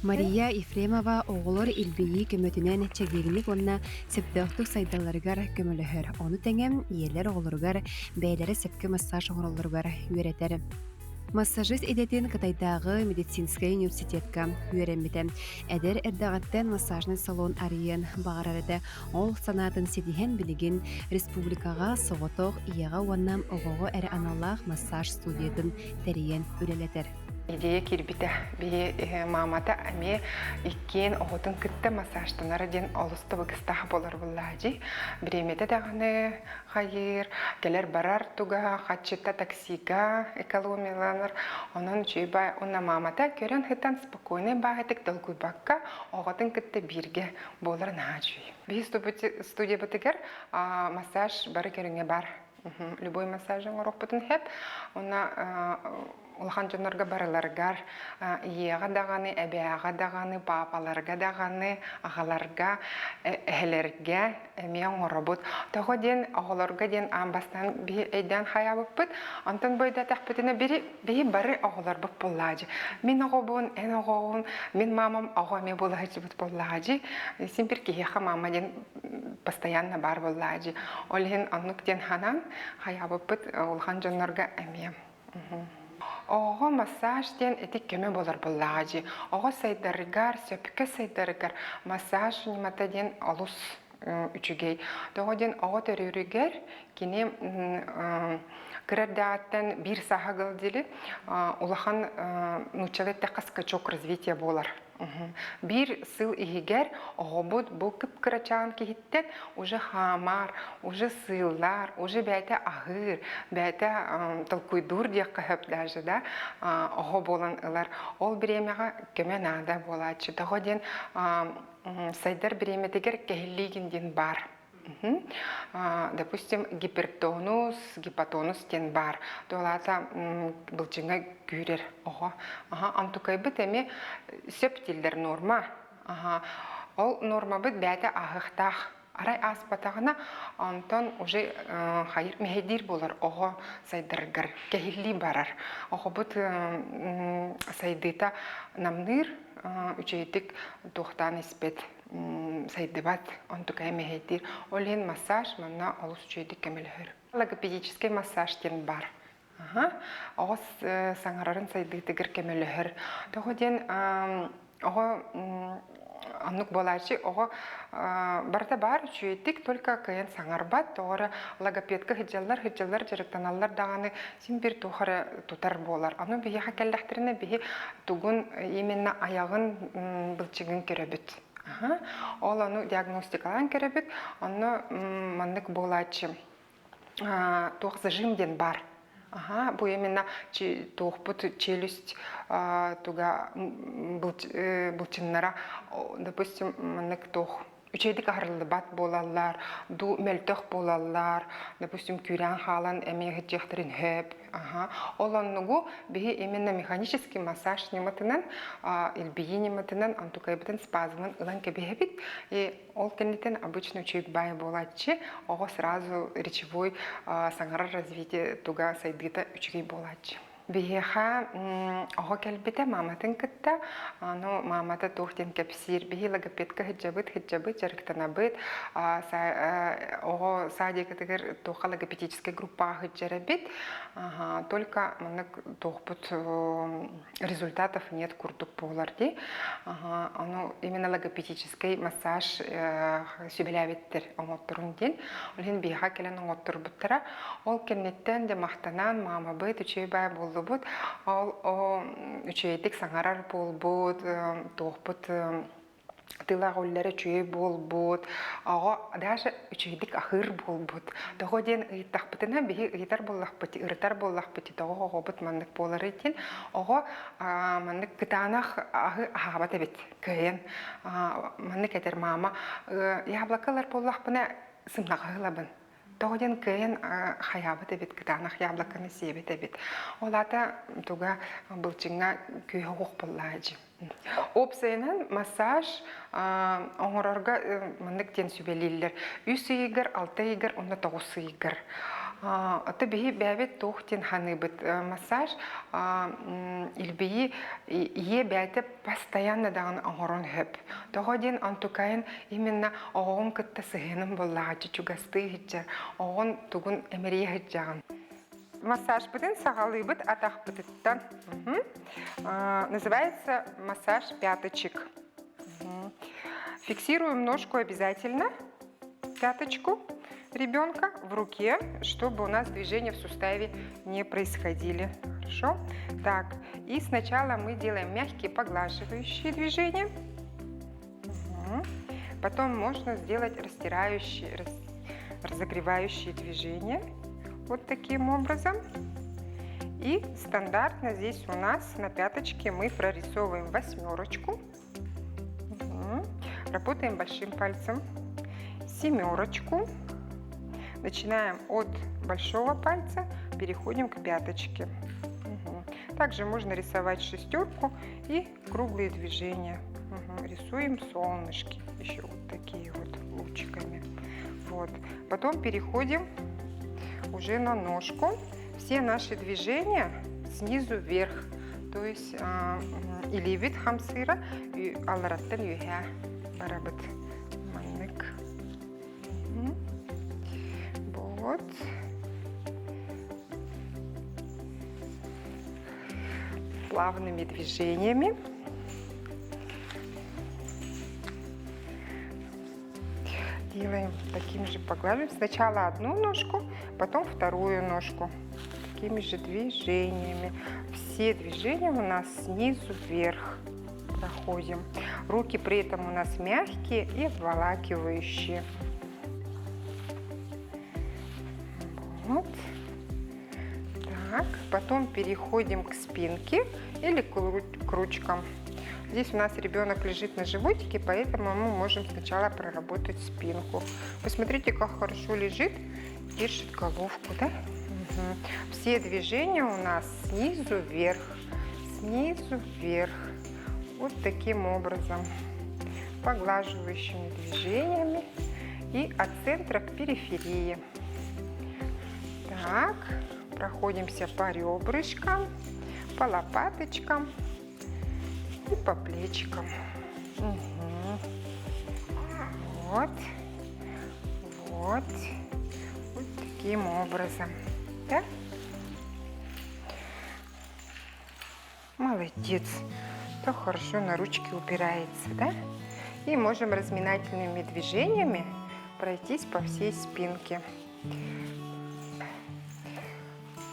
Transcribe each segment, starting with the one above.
Мария Ефремова оғылыр илбейі көмөтінен чегегінік онна септіқтік сайдаларығар көміліхір. Оны тәңем иелер оғылырғар бәйлері сепкі массаж оғырылырғар үйретер. Массажист edetин Кытайдағы медицинская университетка үйренметі. Әдер әрдағаттен массажный салон арыйын бағарарыды. Ол санатын седиген білігін республикаға соғытоқ иеға уаннам оғығы әрі аналақ массаж студиятын тәрейен үлелетер. Идея кирбите би мамата ами иккен оғытын кітті массажтынары ден олысты бұғыстағы болар бұллажи. Біреметі дағыны қайыр, келер барар туға, қатшытта таксига экономияланыр. Онын чүйбай, онна мамата көрен хыттан спокойный бағытық долгуй баққа оғытын кітті бірге болар нағажуй. Би студия бұтығыр массаж бары керіңе бар. Любой массажың ұрық бұтын хеп, онна улахан жонорга барыларгар, иеға дағаны, әбәға дағаны, папаларға дағаны, ағаларға, әхелерге, әмеян ұрабыд. Тоғы ден, ағаларға ден амбастан бі әйден хаябып бұд, антон бойда тәқпітіне бі бары ағалар бұд боллажы. Мен ағабын, ән ағабын, мен мамам ағаме болағычы бұд боллажы. Симпер кейеға мама ден постоянно бар боллажы. Олген аннук ден ханан хаябып бұд, улахан жонорга әмеям. Оғы массаж ден этик көмі болар болағажы. Оғы сайдарыгар, сөпікі сайдарыгар массаж немата ден алус үчігей. Тоғы ден оғы төрірігер кені кірердағаттан бір сағығыл делі улахан нучалетті қасқачок развития болар. Bir сыл игер оғыбыд бұл кіп-кірачан кейттен уже хамар, уже сыллар, уже бәйті ағыр, бәйті тылкуйдур дек қығып даже да оғы болан ылар. Ол біремеға көмен ада боладшы. Тағы ден сайдар біреметігер кәхілігін ден бар. Допустим, гипертонус, гипотонус ден бар. Долата бұлчыңа күйрер. Антукай бұт әме сөп тілдер норма. Ол норма бұт бәді ағықтақ. Арай аспатағына антон уже хайыр мехедир болар. Оғы сайдыргар, кәхілі барар. Оғы бұт сайдыта намныр үчейтік тоқтан іспет. Сайдыбат, он такая мехетир. Олен массаж, манна олус чуйдик кемелхер. Логопедический массаж тен бар. Оғыз саңарарын сайдыгтығыр кемелхер. Тоғы ден оғы аннук болачы, оғы барда бар чуйдик, только кайын саңарбат, тоғыры логопедка хиджалар жарықтаналар дағаны сен бір тоғыры тұтар болар. Ану бейіға кәлдәқтеріне бейі тұғын именно аяғын бұлчығын көребіт. Ол ану диагностикалан керебет, аны маннык болачы тоқ зажимден бар. Бұл именно тоқ бұт челюсть туға бұлчыннара, допустим, маннык тоқ. Үчейдік ағырлы бат болалар, ду мәлтіқ болалар, допустим, күрен халан әмегі жектірін хөп. Ол аннығу бігі именно механический массаж нематынан, илбейі нематынан, антукайбытын спазмын ұлан кәбігі бит. Ол кәнетен обычно үчейд бай боладчы, оғы сразу речевой саңарар развитие туға сайдыта үчегей боладчы. Бейха оғы кәлбеті маматын кітті, маматы тоқтен кәпсір, бейі логопедка хиджабыт, жарықтана бұд, оғы садекітігір тоқа логопедическая группа хиджара бет, только тоқпыт результатов нет курдук боларды. Именно логопедический массаж сөбеләбеттер оңоттырын ден. Олен бейха кәлін оңоттыр бұттыра, ол кәнеттен де мақтанан мама бұд, үчей бай болды. Ол үчейдік саңарар бол бұд, тоқпыт тылақ өллері чөй бол бұд, даже үчейдік ақыр бол бұд. Тоғы ден ұйттақпытына бейі ұйттар боллақ бұд, ұрттар боллақ бұд, тоғы оғы бұд мандық болар екен, оғы мандық күтанақ ағы ағабат әбет көйен. Мандық әтер мама, яблақалар боллақ бұна сымнақ ағылабын. Тоғден көйін хаябыт әбет, күтанақ яблақаны себет әбет. Олата туға бұлчыңа көйі оқ боллайжы. Опсайынан массаж оңырарға мұндық тен сөбелелер. 3 үйгір, 6 үйгір, 9 үйгір. Табиги бәбет тухтин ханыбыт массаж илбии е бәйті постоянно дағын аңырын хөп. Тоғаден антукайын именно оғын кытта сығының боллағачы чугасты хиджар, оғын тугун әмірие хиджағын. Массаж бытын сағалыбыт атақ бытыттан. Называется массаж пяточек. Фиксируем ножку обязательно, пяточку ребенка в руке, чтобы у нас движения в суставе не происходили. Хорошо? Так, и сначала мы делаем мягкие поглаживающие движения. Потом можно сделать растирающие, разогревающие движения. Вот таким образом. И стандартно здесь у нас на пяточке мы прорисовываем восьмерочку. Работаем большим пальцем. Семерочку. Начинаем от большого пальца, переходим к пяточке. Также можно рисовать шестерку и круглые движения. Рисуем солнышки, еще вот такие вот лучиками. Вот. Потом переходим уже на ножку. Все наши движения снизу вверх. То есть иливит хамсыра и алраттан юха барабыт маннык. Вот. Плавными движениями. Делаем таким же поглаживаем. Сначала одну ножку, потом вторую ножку. Такими же движениями. Все движения у нас снизу вверх проходим. Руки при этом у нас мягкие и обволакивающие. Вот. Так, потом переходим к спинке или к ручкам. Здесь у нас ребенок лежит на животике, поэтому мы можем сначала проработать спинку. Посмотрите, как хорошо лежит, держит головку, да? Все движения у нас снизу вверх, вот таким образом, поглаживающими движениями и от центра к периферии. Так, проходимся по ребрышкам, по лопаточкам и по плечикам. Вот, вот таким образом. Да? Молодец. То хорошо на ручки упирается, да? И можем разминательными движениями пройтись по всей спинке.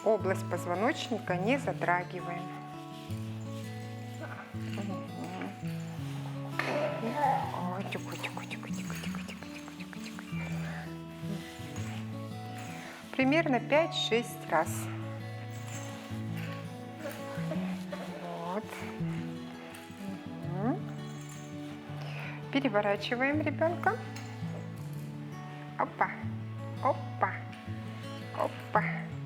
Область позвоночника не затрагиваем. Примерно 5-6 раз. Вот. Переворачиваем ребенка. Опа, опа, опа.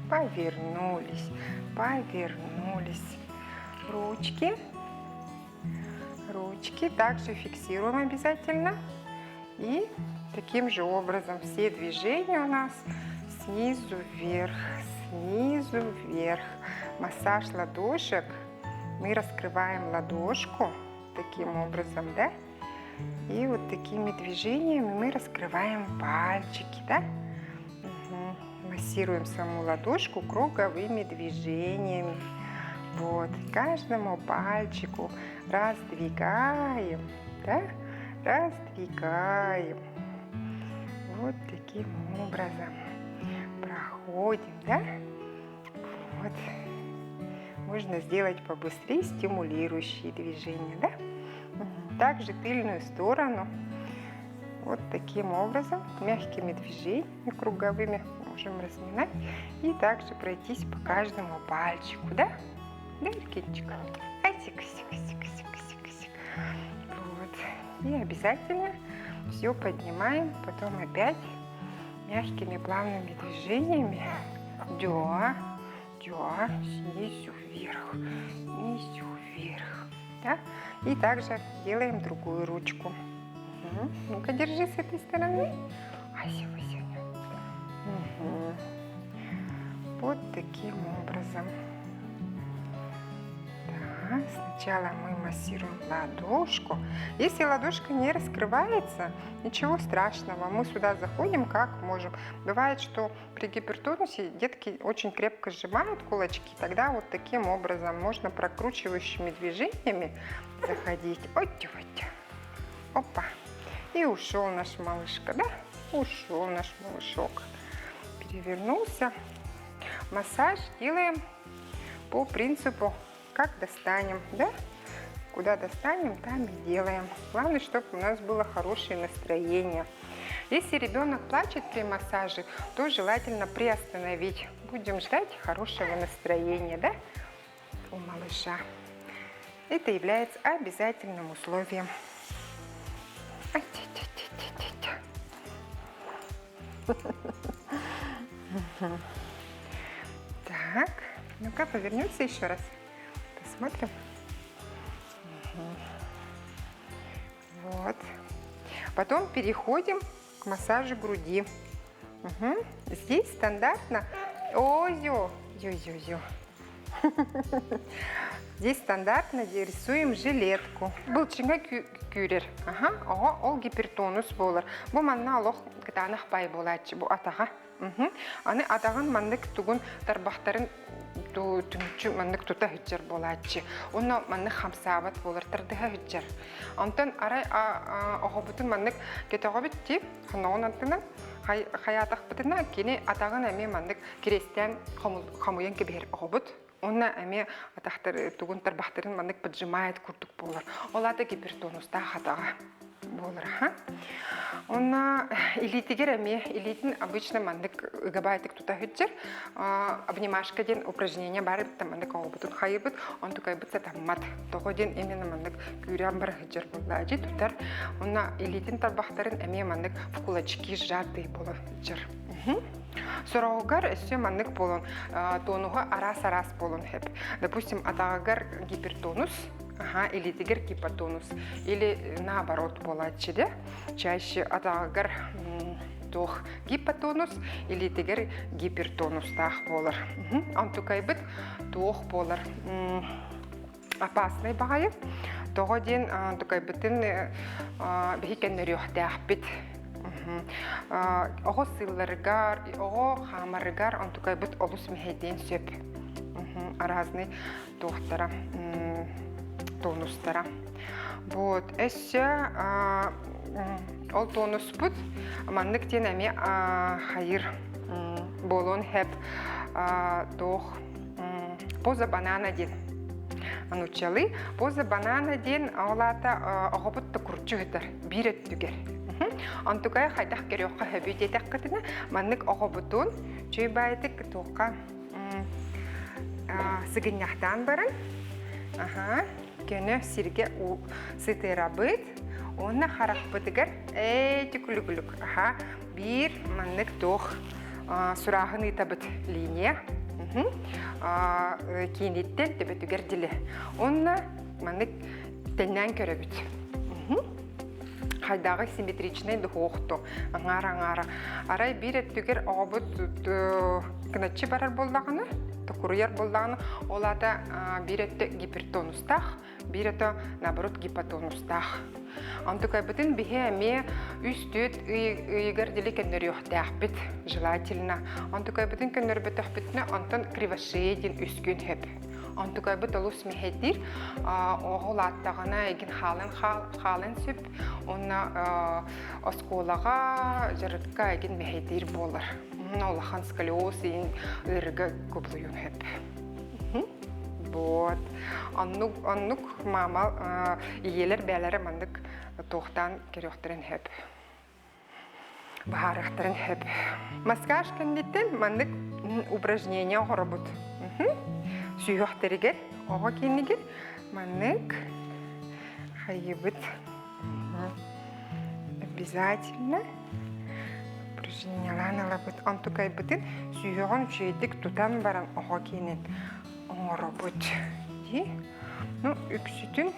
Повернулись, повернулись. Ручки. Ручки также фиксируем обязательно. И таким же образом все движения у нас снизу вверх, снизу вверх. Массаж ладошек. Мы раскрываем ладошку таким образом, да? И вот такими движениями мы раскрываем пальчики, да? Массируем саму ладошку круговыми движениями. Вот, каждому пальчику раздвигаем, да? Раздвигаем. Вот таким образом проходим, да? Вот. Можно сделать побыстрее стимулирующие движения, да? Также тыльную сторону вот таким образом, мягкими движениями круговыми можем разминать и также пройтись по каждому пальчику, да? Да, Иркинчик? Вот. И обязательно все поднимаем, потом опять мягкими плавными движениями. Да, да, снизу вверх, снизу вверх. Да? И также делаем другую ручку. Ну-ка, держи с этой стороны. Вот таким образом. Да, сначала мы массируем ладошку. Если ладошка не раскрывается, ничего страшного. Мы сюда заходим как можем. Бывает, что при гипертонусе детки очень крепко сжимают кулачки. Тогда вот таким образом можно прокручивающими движениями заходить. Ой-ой-ой. Опа. И ушел наш малышка, да? Ушел наш малышок. Перевернулся. Массаж делаем по принципу, как достанем, да? Куда достанем, там и делаем. Главное, чтобы у нас было хорошее настроение. Если ребенок плачет при массаже, то желательно приостановить. Будем ждать хорошего настроения, да, у малыша. Это является обязательным условием. Так, ну-ка, повернемся еще раз. Посмотрим. Вот. Потом переходим к массажу груди. Здесь стандартно... Ой-ё, ё-ё-ё. Здесь стандартно рисуем жилетку. Былчыңа күйрер. Ол гипертонус болар. Бу манна алох кытанах бай болачы. Бу атаға. Аны атағын мандык тугун тарбақтарын түмчү мандык тута хүчер болачы. Оны мандык хамсабат болар тардыға хүчер. Антон арай оғобутын мандык кетеға бітті. Ханауын антынан хаятақ бітіна кені атағын әме мандык керестен хамуян кебер оғобут. Онна әме атақтар тугун тарбақтарын мандык поджимает куртук болар. Олады гипертонуста хатаға болар. Онна илитигер әме, илитин обычно мандык габайтык тута хүчер. Обнимашка ден упражнения бар бітті мандык оғобутын хайыбыт. Он тукай бітсе таммат. Тоғы ден әмен мандык күйрен бар хүчер болады тутар. Онна илитин тарбақтарын әме мандык в кулачки сжатый болар хүчер. Сораугар өссе мандык болон, тонуға арас-арас болон хеп. Допустим, атағагар гипертонус, или тигер гипотонус, или наоборот болачы, да? Чаще атағагар тох гипотонус, или тигер гипертонус тақ болар. Антукай бит тох болар. Опасный бағайы. Тоғы ден тукай бітін бейкеннер yoқтақ бит. Оғы сылларыгар, оғы хамарыгар, он тукай бит олус мехейден сөп. Разный тоқтара, тонустара. Вот, әсі ол тонус бұд, мандык ден әме хайыр болон хеп тоқ поза банана ден. Анучалы, поза банана ден олата оғы бұтты күрчі өтір, бір өттігер. Антукай хайдах керёқа хөбүт етек кытына маннык оғобутун чөй байтык тоққа сыгынняқтан барын. Кені сирге сытыра быт. Онна харақ бытыгар түкілігілік. Бір маннык тоқ сұрағын итабыт линия. Кейінеттен төбетігер ділі. Онна маннык тәннен көрі бүт. Хайдағы симметричный духоқту. Аңара. Арай бір әттігер оғабыт кінатчы барар болдағыны, тұқырыяр болдағыны, олада бір әтті гипертонустақ, бір әтті наоборот гипотонустақ. Антукай бүтін біге әме үстөт үйгер ділі кәннер yoқтақ біт, желательно. Антукай бүтін кәннер бітіқ бітіні антон кривошейден үскін хөп. Антукай бұт олус мехеддер, оғыл аттағына егін халын сөп, оны осколаға жарытқа егін мехеддер болыр. Олахан сколиоз ең үрігі көплүйін хөп. Вот. Аннук мамал иелер бәлері мандык тоқтан кереқтірін хөп. Бағарықтырын хөп. Маскаж кәндеттен мандык упражнения ғыры бұд. Сүйіқтерігер, оға кенігер, маннык, хайыбыт. Обязательно. Упражнениялан алабыт. Антукай бытын сүйіғын жүйедік тутан баран оға кенен оңыры бұд. Ну, үксүтін,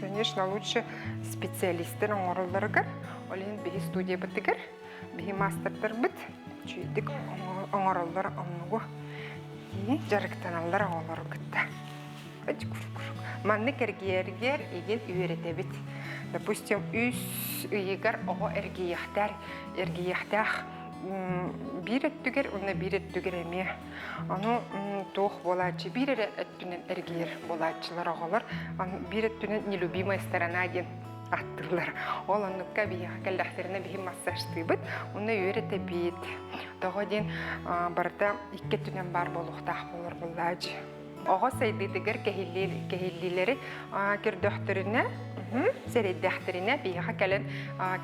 конечно, лучше специалистер оңырыларығыр. Олен бігі студия бітігір, бігі мастердер бұд. Жүйедік оңырылар оңығы. жарыктаналар оолор гытта. Манны кергер иген үйретебит. Допустим, үс ыйыгар ого эргияхтах бирэттүгер, онна бирэттүгер эме. Аны тох болачы, бирэттүнен эргер болачылар оголор. Бирэттүнен нелюбимая сторона ден аттылар. Ол оннукка бия калдахтеріне бихим массажтыбыт, онна үйретебит. Того ден барда икке түнен бар болуқтақ болыр болачы. Ого сайдыдыгар кехиллилери кирдөхтөрүнө, середдөхтөрүнө бияга келен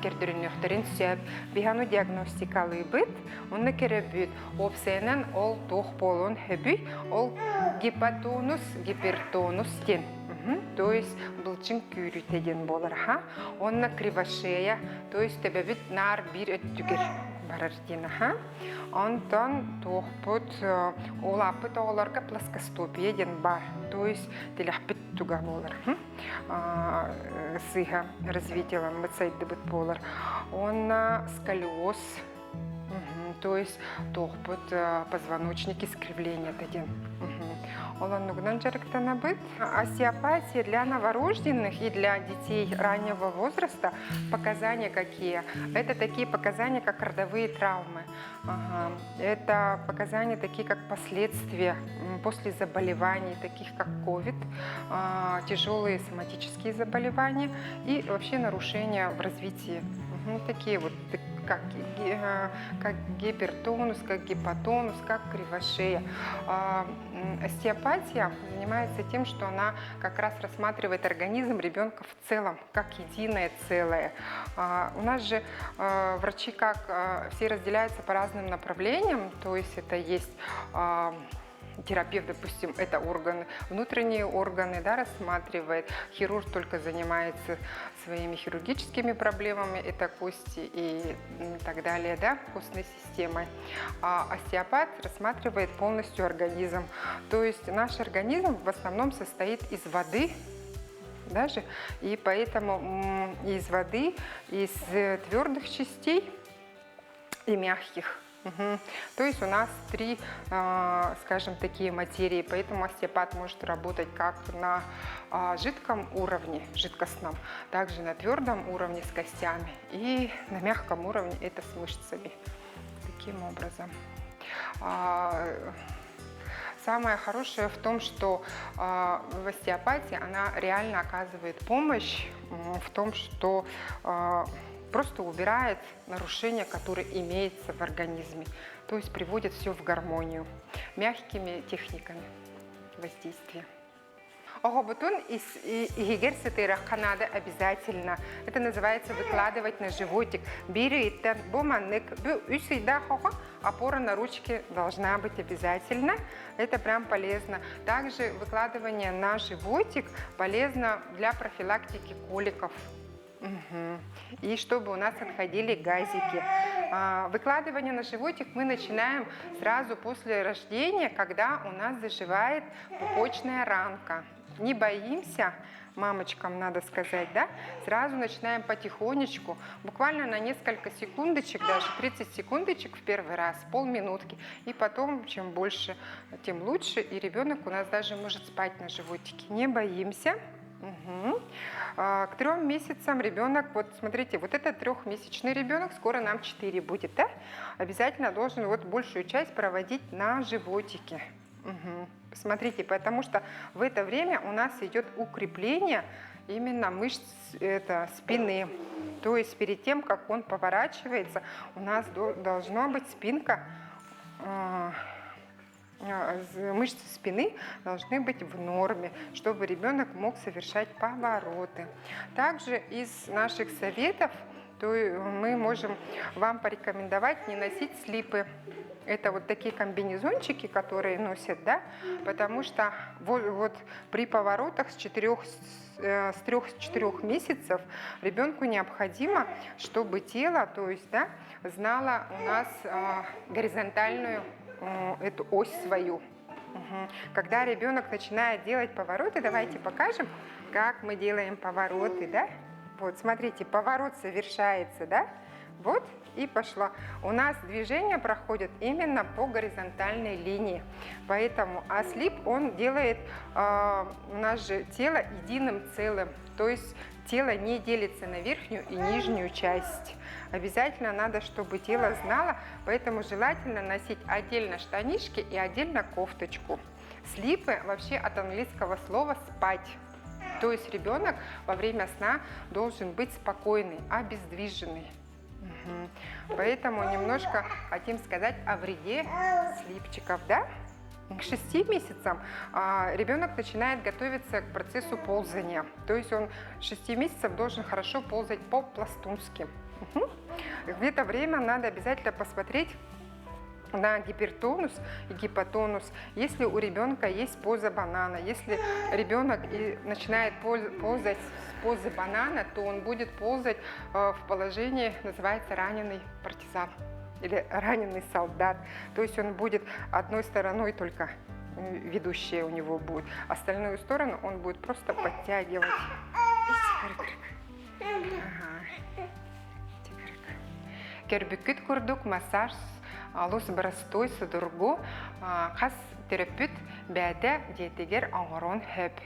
кирдөрүнөхтөрүн сөп, бияну диагностикалыбыт, уну керебит. Опсенен ол тух болун хөбүй, ол гипотонус, гипертонус ден. То есть былчын күйрүтеден болар, онна кривошея, то есть тебебит нар бир өттүгер барар ден, Антон тухпут олапыт оғыларға плоскостопия ден бар, то есть теляхпит туга болар, сыха развитиялан мыцайды бит болар. Онна сколиоз, то есть тухпут позвоночник искривления ден. Оланугнан жарыктана быт. Остеопатия для новорожденных и для детей раннего возраста показания какие? Это такие показания, как родовые травмы. Это показания такие, как последствия после заболеваний, таких как COVID, тяжелые соматические заболевания и вообще нарушения в развитии. Такие вот, как гипертонус, как гипотонус, как кривошея. Остеопатия занимается тем, что она как раз рассматривает организм ребенка в целом, как единое целое. У нас же врачи все разделяются по разным направлениям, то есть это есть терапевт, допустим, это органы, внутренние органы, да, рассматривает. Хирург только занимается своими хирургическими проблемами, это кости и так далее, да, костной системой. А остеопат рассматривает полностью организм. То есть наш организм в основном состоит из воды, даже, и поэтому из воды, из твердых частей и мягких. То есть у нас три, скажем, такие материи, поэтому остеопат может работать как на жидком уровне, жидкостном, также на твердом уровне с костями и на мягком уровне это с мышцами. Таким образом. Самое хорошее в том, что в остеопатии она реально оказывает помощь в том, что просто убирает нарушения, которые имеются в организме. То есть приводит все в гармонию мягкими техниками воздействия. Огобутун из игерситыра Канады обязательно. Это называется выкладывать на животик. Берите буманник, опора на ручки должна быть обязательно. Это прям полезно. Также выкладывание на животик полезно для профилактики коликов. И чтобы у нас отходили газики. Выкладывание на животик мы начинаем сразу после рождения, когда у нас заживает пупочная ранка. Не боимся, мамочкам надо сказать, да? Сразу начинаем потихонечку, буквально на несколько секундочек, даже 30 секундочек в первый раз, полминутки. И потом, чем больше, тем лучше. И ребенок у нас даже может спать на животике. Не боимся. К 3 месяцам ребенок, вот смотрите, вот это 3-месячный ребенок, скоро нам 4 будет, да? Обязательно должен вот большую часть проводить на животике. Посмотрите, потому что в это время у нас идет укрепление именно мышц спины. То есть перед тем, как он поворачивается, у нас должна быть спинка, мышцы спины должны быть в норме, чтобы ребенок мог совершать повороты. Также из наших советов то мы можем вам порекомендовать не носить слипы. Это вот такие комбинезончики, которые носят, да, потому что вот при поворотах с 3-4 месяцев ребенку необходимо, чтобы тело, то есть, да, знало у нас горизонтальную эту ось свою. Когда ребенок начинает делать повороты, давайте покажем, как мы делаем повороты, да. Вот, смотрите, поворот совершается, да, Вот и пошла. У нас движение проходит именно по горизонтальной линии. Поэтому слип, он делает наше тело единым целым. То есть тело не делится на верхнюю и нижнюю часть. Обязательно надо, чтобы тело знало, поэтому желательно носить отдельно штанишки и отдельно кофточку. Слипы вообще от английского слова «спать». То есть ребенок во время сна должен быть спокойный, обездвиженный. Поэтому немножко хотим сказать о вреде слипчиков, да? К 6 месяцам ребенок начинает готовиться к процессу ползания. То есть он 6 месяцев должен хорошо ползать по-пластунски. В это время надо обязательно посмотреть на гипертонус и гипотонус. Если у ребенка есть поза банана, если ребенок начинает ползать с позы банана, то он будет ползать в положении, называется раненый партизан или раненый солдат. То есть он будет одной стороной только ведущая у него будет, остальную сторону он будет просто подтягивать. Кербүккүт курдук массаж алус барастой судургу хас терапевт бәді детегер аңғырон хөп.